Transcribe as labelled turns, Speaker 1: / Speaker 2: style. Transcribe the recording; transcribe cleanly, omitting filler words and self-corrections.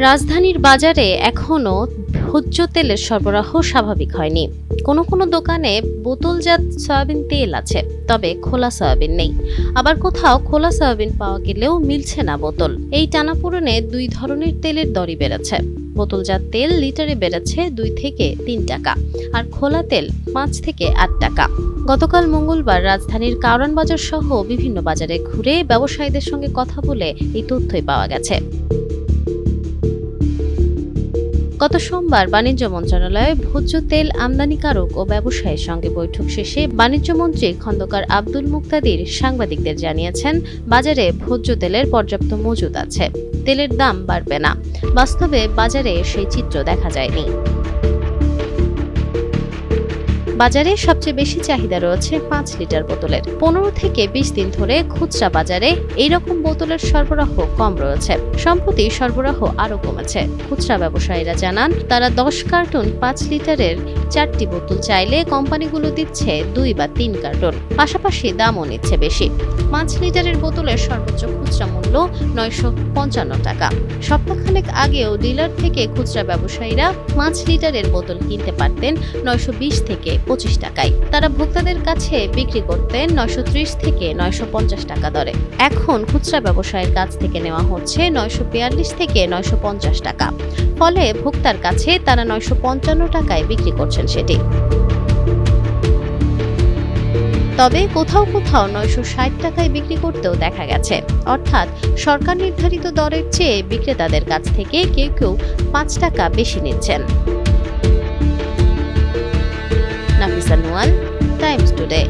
Speaker 1: রাজধানীর বাজারে এখনো ভোজ্য তেলের সরবরাহ স্বাভাবিক হয়নি। কোনো কোনো দোকানে বোতলজাত সয়াবিন তেল আছে, তবে খোলা সয়াবিন নেই। আবার কোথাও খোলা সয়াবিন পাওয়া গেলেও মিলছে না বোতল। এই টানাপোড়েনে দুই ধরনের তেলের দরই বেড়েছে। বোতলজাত তেল লিটারে বেড়েছে 2 থেকে 3 টাকা, আর খোলা তেল 5 থেকে 8 টাকা। গতকাল মঙ্গলবার রাজধানীর কারওয়ান বাজার সহ বিভিন্ন বাজারে ঘুরে ব্যবসায়ীদের সঙ্গে কথা বলে এই তথ্যই পাওয়া গেছে। গত সোমবার বাণিজ্য মন্ত্রণালয়ে ভোজ্য তেল আমদানিকারক ও ব্যবসায়ীর সঙ্গে বৈঠক শেষে বাণিজ্যমন্ত্রী খন্দকার আব্দুল মুক্তাদির সাংবাদিকদের জানিয়েছেন, বাজারে ভোজ্য তেলের পর্যাপ্ত মজুদ আছে, তেলের দাম বাড়বে না। বাস্তবে বাজারে সেই চিত্র দেখা যায়নি। বাজারে সবচেয়ে বেশি চাহিদা রয়েছে 5 লিটার বোতলের। 15 থেকে 20 দিন ধরে খুচরা বাজারে এই রকম বোতলের সরবরাহ কম রয়েছে। সম্প্রতি সরবরাহ আরও কমেছে। খুচরা ব্যবসায়ীরা জানান, তারা 10 কার্টুন 5 লিটারের 4টি বোতল চাইলে কোম্পানিগুলো দিচ্ছে 2 বা 3 কার্টুন। পাশাপাশি দামও নিচ্ছে বেশি। 5 লিটারের বোতলের সর্বোচ্চ খুচরা মূল্য 955 টাকা। সপ্তাহখানেক আগেও ডিলার থেকে খুচরা ব্যবসায়ীরা 5 লিটারের বোতল কিনতে পারতেন 920 থেকে 25 টাকায়। তারা ভোক্তাদের কাছে বিক্রি করতেন 930 থেকে 950 টাকা দরে। এখন খুচরা ব্যবসায়ীর কাছ থেকে নেওয়া হচ্ছে 942 থেকে 950 টাকা। ফলে ভোক্তার কাছে তারা 955 টাকায় বিক্রি করছেন সেটি। তবে কোথাও কোথাও 960 টাকায় বিক্রি করতেও দেখা গেছে। অর্থাৎ সরকার নির্ধারিত দরের চেয়ে বিক্রেতাদের কাছ থেকে কেউ কেউ 5 টাকা বেশি নিচ্ছেন। Nafisa Nuwal, Times today.